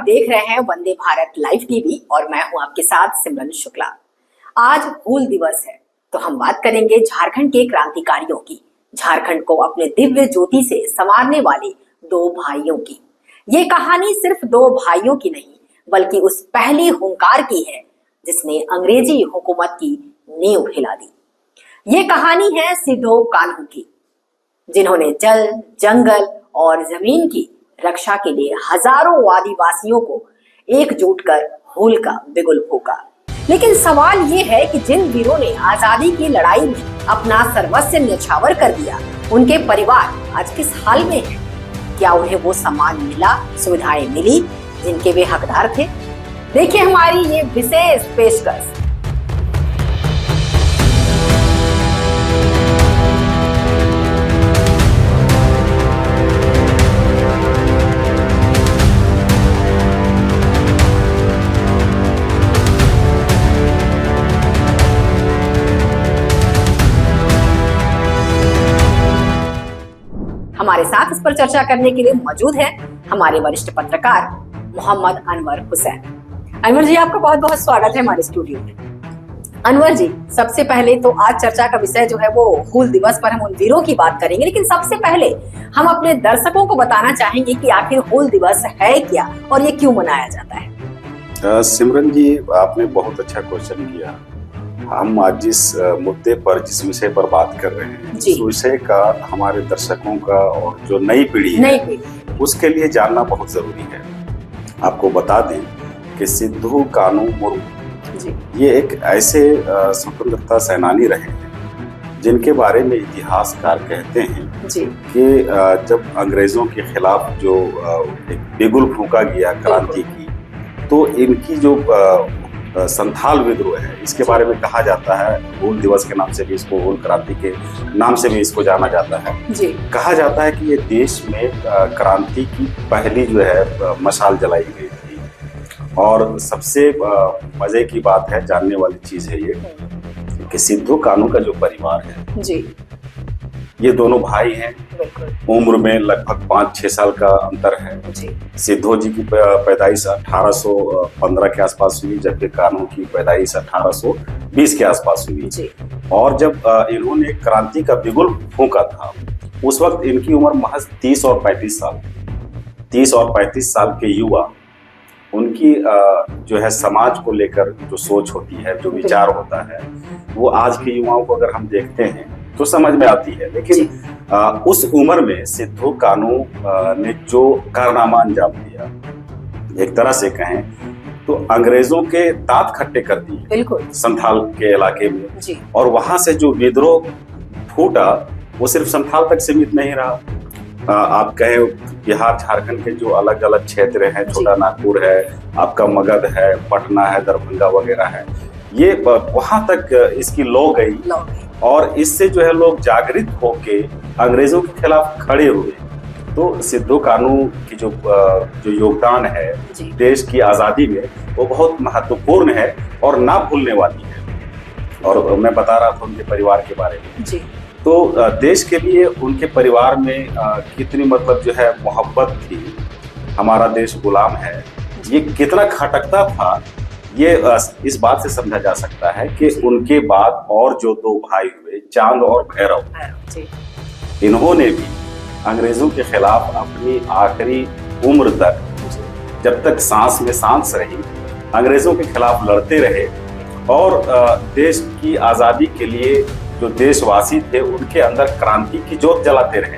देख रहे हैं वंदे भारत लाइव टीवी और मैं हूं आपके साथ सिमरन शुक्ला। आज हूल दिवस है तो हम बात करेंगे झारखंड के क्रांतिकारियों की, झारखंड को अपने दिव्य ज्योति से संवारने वाले दो भाइयों की। ये कहानी सिर्फ दो भाइयों की नहीं बल्कि उस पहली हुंकार की है जिसने अंग्रेजी हुकूमत की नींव हिला दी। ये कहानी है सिद्धो कान्हू की, जिन्होंने जल, जंगल और जमीन की रक्षा के लिए हजारों आदिवासियों को एकजुट कर हूल का बिगुल फूंका। लेकिन सवाल ये है कि जिन वीरों ने आजादी की लड़ाई में अपना सर्वस्व न्यौछावर कर दिया, उनके परिवार आज किस हाल में हैं? क्या उन्हें वो सम्मान मिला, सुविधाएं मिली जिनके वे हकदार थे? देखिए हमारी ये विशेष पेशकश। हमारे साथ इस पर चर्चा करने के लिए मौजूद है हमारे वरिष्ठ पत्रकार मोहम्मद अनवर हुसैन। अनवर जी, आपका बहुत बहुत स्वागत है हमारे स्टूडियो में। अनवर जी, सबसे पहले तो आज चर्चा का विषय जो है वो हूल दिवस पर हम उन वीरों की बात करेंगे, लेकिन सबसे पहले हम अपने दर्शकों को बताना चाहेंगे कि आखिर हूल दिवस है क्या और ये क्यों मनाया जाता है। सिमरन जी, आपने बहुत अच्छा क्वेश्चन किया। हम आज जिस मुद्दे पर, जिस विषय पर बात कर रहे हैं, उस विषय का हमारे दर्शकों का और जो नई पीढ़ी है उसके लिए जानना बहुत जरूरी है। आपको बता दें कि सिद्धो कान्हू मुर्मू ये एक ऐसे स्वतंत्रता सेनानी रहे हैं जिनके बारे में इतिहासकार कहते हैं कि जब अंग्रेजों के खिलाफ जो एक बिगुल फूंका गया क्रांति की, तो इनकी जो संथाल विद्रोह है, इसके बारे में कहा जाता है, हूल दिवस के नाम से भी इसको, हूल क्रांति के नाम से भी इसको जाना जाता है जी। कहा जाता है कि ये देश में क्रांति की पहली जो है मशाल जलाई गई थी। और सबसे मजे की बात है, जानने वाली चीज है ये कि सिद्धो कान्हू का जो परिवार है जी, ये दोनों भाई हैं। उम्र में लगभग 5-6 साल का अंतर है जी। सिद्धो जी की पैदाइश 1815 के आसपास हुई, जबकि कान्हू की पैदाइश 1820 के आसपास हुई जी। और जब इन्होंने क्रांति का बिगुल फूंका था, उस वक्त इनकी उम्र महज 30 और 35 साल। 30 और 35 साल के युवा, उनकी जो है समाज को लेकर जो सोच होती है, जो विचार होता है, वो आज के युवाओं को अगर हम देखते हैं तो समझ में आती है। लेकिन उस उम्र में सिद्धो कान्हू ने जो कारनामा अंजाम दिया, एक तरह से कहें तो अंग्रेजों के दांत खट्टे कर दिए बिल्कुल संथाल के इलाके में जी। और वहां से जो विद्रोह फूटा वो सिर्फ संथाल तक सीमित नहीं रहा। आप कहें बिहार झारखंड के जो अलग अलग क्षेत्र हैं, छोटा नागपुर है, आपका मगध है, पटना है, दरभंगा वगैरह है, ये वहां तक इसकी लौ गई। और इससे जो है लोग जागृत होके अंग्रेजों के खिलाफ खड़े हुए। तो सिद्धो कान्हू की जो योगदान है देश की आजादी में, वो बहुत महत्वपूर्ण है और ना भूलने वाली है। और मैं बता रहा था उनके परिवार के बारे में जी। तो देश के लिए उनके परिवार में कितनी मतलब जो है मोहब्बत थी। हमारा देश गुलाम है, ये कितना खटकता था, ये इस बात से समझा जा सकता है कि उनके बाद और जो दो भाई हुए, चांद और भैरव, इन्होंने भी अंग्रेजों के खिलाफ अपनी आखिरी उम्र तक, जब तक सांस में सांस रही, अंग्रेजों के खिलाफ लड़ते रहे। और देश की आजादी के लिए जो देशवासी थे उनके अंदर क्रांति की जोत जलाते रहे।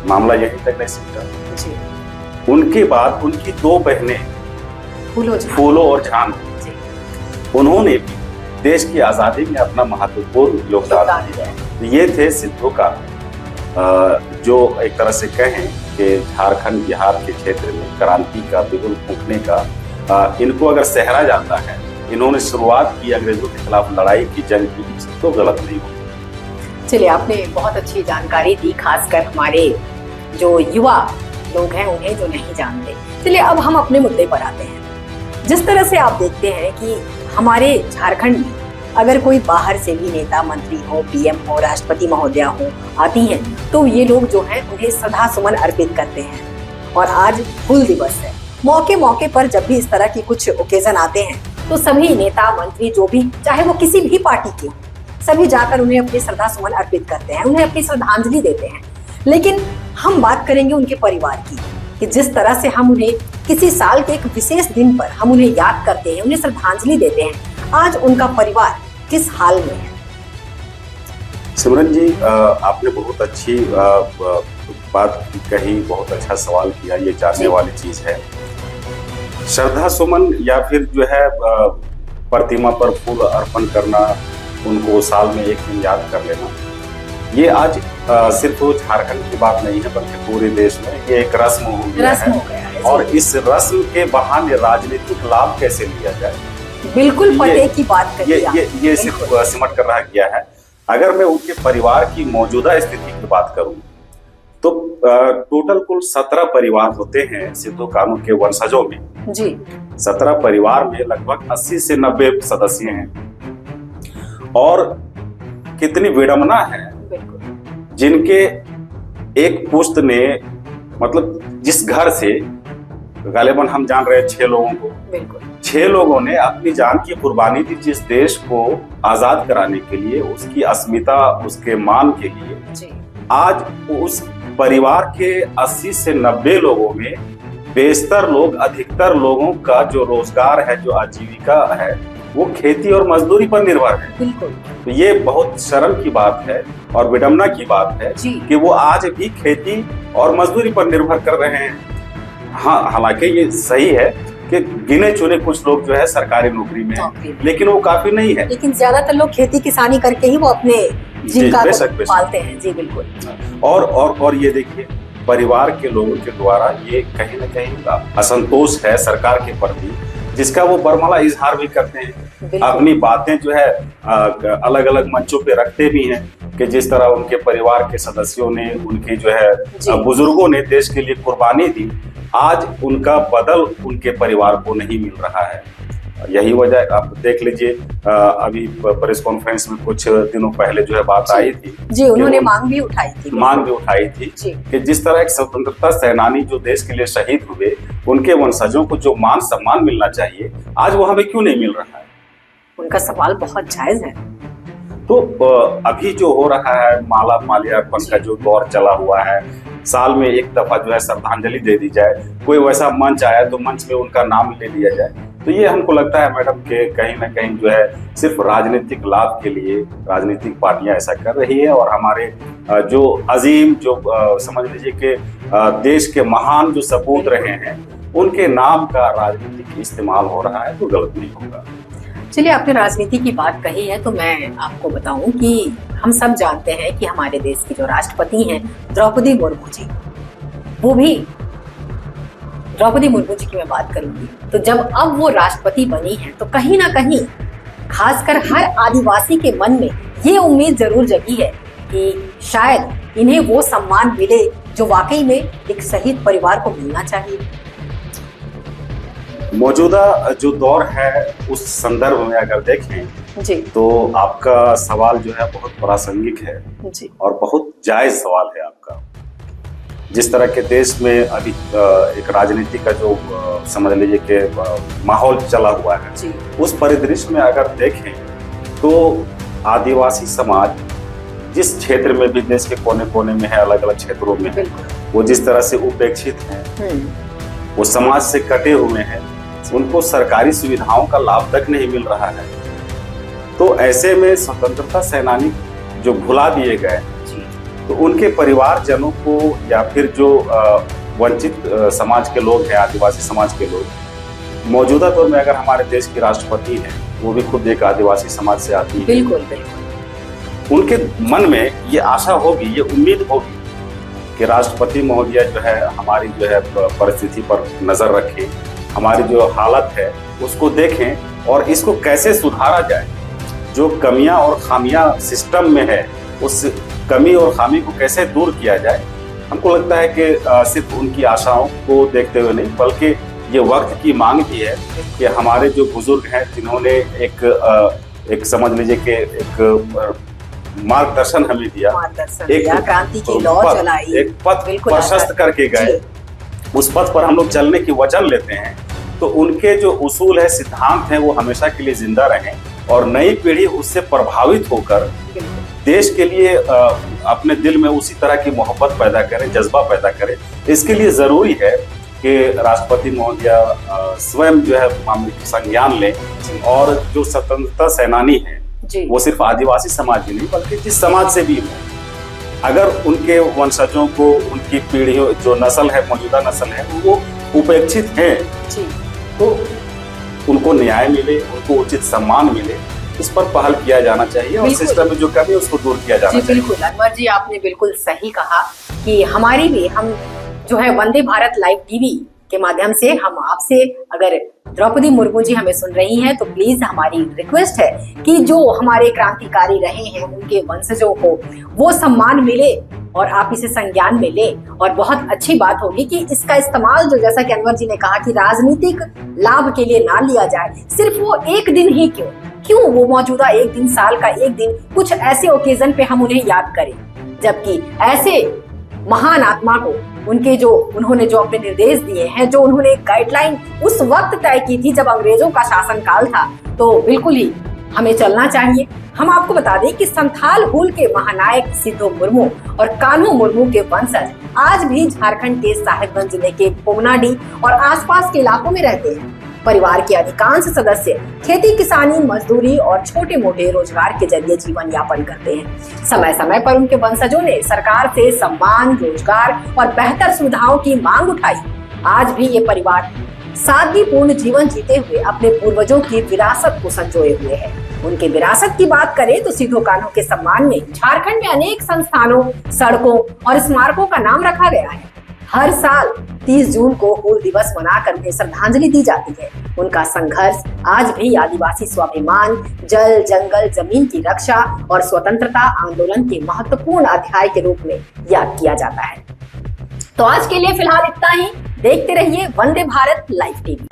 मामला यही तक नहीं सिमटा। उनके बाद उनकी दो बहनें फूलो और झान, उन्होंने भी देश की आजादी में अपना महत्वपूर्ण योगदान दिया। ये थे सिद्धो कान्हू, जो एक तरह से कहें कि झारखंड बिहार के क्षेत्र में क्रांति का बिगुल फूंकने का इनको अगर सहरा जाता है, इन्होंने शुरुआत की अंग्रेजों के खिलाफ लड़ाई की, जंग की, तो गलत नहीं होती। चलिए, आपने बहुत अच्छी जानकारी दी, खासकर हमारे जो युवा लोग हैं उन्हें जो नहीं जानते। चलिए अब हम अपने मुद्दे पर आते हैं। जिस तरह से आप देखते हैं कि हमारे झारखंड में अगर कोई बाहर से भी नेता, मंत्री हो, पीएम हो, राष्ट्रपति महोदया हो आती हैं, तो ये लोग जो हैं उन्हें श्रद्धा सुमन अर्पित करते हैं। और आज हूल दिवस है मौके मौके पर जब भी इस तरह की कुछ ओकेजन आते हैं तो सभी नेता मंत्री जो भी, चाहे वो किसी भी पार्टी के, सभी जाकर उन्हें अपनी श्रद्धा सुमन अर्पित करते हैं, उन्हें अपनी श्रद्धांजलि देते हैं। लेकिन हम बात करेंगे उनके परिवार की, कि जिस तरह से हम उन्हें किसी साल के एक विशेष दिन पर हम उन्हें याद करते हैं, उन्हें श्रद्धांजलि देते हैं, आज उनका परिवार किस हाल में है। सिमरन जी, आपने बहुत अच्छी बात कही, बहुत अच्छा सवाल किया। ये जानने वाली चीज है। श्रद्धा सुमन या फिर जो है प्रतिमा पर फूल अर्पण करना, उनको साल में एक दिन याद कर लेना, ये आज सिर्फ झारखंड की बात नहीं है, बल्कि पूरे देश में ये एक रस्म हो गया है। और इस रस्म के बहाने राजनीतिक लाभ कैसे लिया जाए, बिल्कुल पते की बात करिए। ये सिर्फ सिमट कर रह गया है। अगर मैं उनके परिवार की मौजूदा स्थिति की बात करूं तो टोटल कुल 17 परिवार होते हैं सिद्धू कानू के वंशजों में जी। 17 परिवार में लगभग 80 से 90 सदस्य हैं। और कितनी विडंबना है, जिनके एक पुश्त ने, मतलब जिस घर से गालिबन हम जान रहे हैं 6 लोगों को, 6 लोगों ने अपनी जान की कुर्बानी दी जिस देश को आजाद कराने के लिए, उसकी अस्मिता, उसके मान के लिए जी। आज उस परिवार के 80 से 90 लोगों में बेशतर लोग, अधिकतर लोगों का जो रोजगार है, जो आजीविका है, वो खेती और मजदूरी पर निर्भर है। बिल्कुल। तो ये बहुत शर्म की बात है और विडंबना की बात है कि वो आज भी खेती और मजदूरी पर निर्भर कर रहे हैं। हाँ, हालांकि ये सही है कि गिने चुने कुछ लोग जो है सरकारी नौकरी में है, लेकिन वो काफी नहीं है। लेकिन ज्यादातर लोग खेती किसानी करके ही वो अपने जीविका को पालते हैं। जी बिल्कुल। और ये देखिए, परिवार के लोगों के द्वारा ये कहीं न कहीं असंतोष है सरकार के प्रति, जिसका वो बरमला इजहार भी करते हैं। अपनी बातें जो है अलग अलग मंचों पे रखते भी हैं कि जिस तरह उनके परिवार के सदस्यों ने, उनके जो है बुजुर्गों ने देश के लिए कुर्बानी दी, आज उनका बदल उनके परिवार को नहीं मिल रहा है। यही वजह आप देख लीजिए, अभी प्रेस कॉन्फ्रेंस में कुछ दिनों पहले जो है बात आई थी जी, उन्होंने मांग भी उठाई थी कि जिस तरह एक स्वतंत्रता सेनानी जो देश के लिए शहीद हुए, उनके वंशजों को जो मान सम्मान मिलना चाहिए, आज वो हमें क्यों नहीं मिल रहा है। उनका सवाल बहुत जायज है। तो अभी जो हो रहा है, माला माल्यार्पण का जो दौर चला हुआ है, साल में एक दफा जो है श्रद्धांजलि दे दी जाए, कोई वैसा मंच आया तो मंच में उनका नाम ले लिया जाए, तो ये हमको लगता है मैडम के कहीं ना कहीं जो है सिर्फ राजनीतिक लाभ के लिए राजनीतिक पार्टियां ऐसा कर रही है। और हमारे जो अजीम, जो समझ लीजिए कि देश के महान जो सपूत रहे हैं, उनके नाम का राजनीतिक इस्तेमाल हो रहा है, तो गलत नहीं होगा। चलिए, आपने राजनीति की बात कही है तो मैं आपको बताऊं कि हम सब जानते हैं कि हमारे देश की जो राष्ट्रपति हैं द्रौपदी मुर्मू जी, वो भी द्रौपदी मुर्मू जी की मैं बात करूंगी, तो जब अब वो राष्ट्रपति बनी है तो कहीं ना कहीं खासकर हर आदिवासी के मन में ये उम्मीद जरूर जगी है कि शायद इन्हें वो सम्मान मिले जो वाकई में एक शहीद परिवार को मिलना चाहिए। मौजूदा जो दौर है उस संदर्भ में अगर देखें जी, तो आपका सवाल जो है बहुत प्रासंगिक है जी, और बहुत जायज सवाल है आपका। जिस तरह के देश में अभी एक राजनीति का जो समझ लीजिए कि माहौल चला हुआ है जी, उस परिदृश्य में अगर देखें तो आदिवासी समाज जिस क्षेत्र में भी देश के कोने कोने में है, अलग अलग क्षेत्रों में है, वो जिस तरह से उपेक्षित हैं, वो समाज से कटे हुए हैं, उनको सरकारी सुविधाओं का लाभ तक नहीं मिल रहा है। तो ऐसे में स्वतंत्रता सेनानी जो भुला दिए गए, तो उनके परिवारजनों को या फिर जो वंचित समाज के लोग हैं, आदिवासी समाज के लोग, मौजूदा दौर में अगर हमारे देश की राष्ट्रपति हैं, वो भी खुद एक आदिवासी समाज से आती है, बिल्कुल बिल्कुल, उनके मन में ये आशा होगी, ये उम्मीद होगी कि राष्ट्रपति महोदया जो है हमारी जो है परिस्थिति पर नजर रखें, हमारी जो हालत है उसको देखें और इसको कैसे सुधारा जाए। जो कमियां और खामियां सिस्टम में है, उस कमी और खामी को कैसे दूर किया जाए। हमको लगता है कि सिर्फ उनकी आशाओं को देखते हुए नहीं, बल्कि ये वक्त की मांग भी है कि हमारे जो बुजुर्ग हैं, जिन्होंने एक समझ लीजिए कि एक मार्गदर्शन हमें दिया, एक क्रांति की लौ चलाई, एक पथ प्रशस्त करके गए, उस पथ पर हम लोग चलने की वचन लेते हैं, तो उनके जो उसूल है, सिद्धांत हैं, वो हमेशा के लिए जिंदा रहें और नई पीढ़ी उससे प्रभावित होकर देश के लिए अपने दिल में उसी तरह की मोहब्बत पैदा करे, जज्बा पैदा करे। इसके लिए जरूरी है कि राष्ट्रपति महोदय स्वयं जो है मामले की संज्ञान लें और जो स्वतंत्रता सेनानी हैं वो सिर्फ आदिवासी समाज ही नहीं बल्कि जिस समाज से भी हो, अगर उनके वंशजों को, उनकी पीढ़ियों, जो नस्ल है, मौजूदा नस्ल है, वो उपेक्षित हैं, तो उनको न्याय मिले, उनको उचित सम्मान मिले, इस पर पहल किया जाना चाहिए और सिस्टम में जो कमी है उसको दूर किया जाना चाहिए। बिल्कुल अनवर जी, आपने बिल्कुल सही कहा कि हमारी भी, हम जो है वंदे भारत लाइव टीवी के माध्यम से हम आपसे, अगर द्रौपदी मुर्मू जी हमें सुन रही हैं तो प्लीज हमारी रिक्वेस्ट है कि जो हमारे क्रांतिकारी रहे हैं उनके वंशजों को वो सम्मान मिले और आप इसे संज्ञान में ले। और बहुत अच्छी बात होगी कि इसका इस्तेमाल, जो जैसा कि अनवर जी ने कहा, कि राजनीतिक लाभ के लिए ना लिया जाए। सिर्फ वो एक दिन ही क्यों वो मौजूदा एक दिन, साल का एक दिन, कुछ ऐसे ओकेजन पे हम उन्हें याद करें, जबकि ऐसे महान आत्मा को उन्होंने जो अपने निर्देश दिए हैं, जो उन्होंने गाइडलाइन उस वक्त तय की थी जब अंग्रेजों का शासनकाल था, तो बिल्कुल ही हमें चलना चाहिए। हम आपको बता दें कि संथाल हुल के महानायक सिद्धो मुर्मू और कान्हू मुर्मू के वंशज आज भी झारखंड के साहिबगंज जिले के पोगनाडी और आसपास के इलाकों में रहते हैं। परिवार के अधिकांश सदस्य खेती किसानी, मजदूरी और छोटे मोटे रोजगार के जरिए जीवन यापन करते हैं। समय समय पर उनके वंशजों ने सरकार से सम्मान, रोजगार और बेहतर सुविधाओं की मांग उठाई। आज भी ये परिवार सादगीपूर्ण जीवन जीते हुए अपने पूर्वजों की विरासत को संजोए हुए है। उनके विरासत की बात करें तो सिद्धो कान्हू के सम्मान में झारखंड में अनेक संस्थानों, सड़कों और स्मारकों का नाम रखा गया है। हर साल 30 जून को हूल दिवस मनाकर उन्हें श्रद्धांजलि दी जाती है। उनका संघर्ष आज भी आदिवासी स्वाभिमान, जल, जंगल, जमीन की रक्षा और स्वतंत्रता आंदोलन के महत्वपूर्ण अध्याय के रूप में याद किया जाता है। तो आज के लिए फिलहाल इतना ही। देखते रहिए वंदे भारत लाइव टीवी।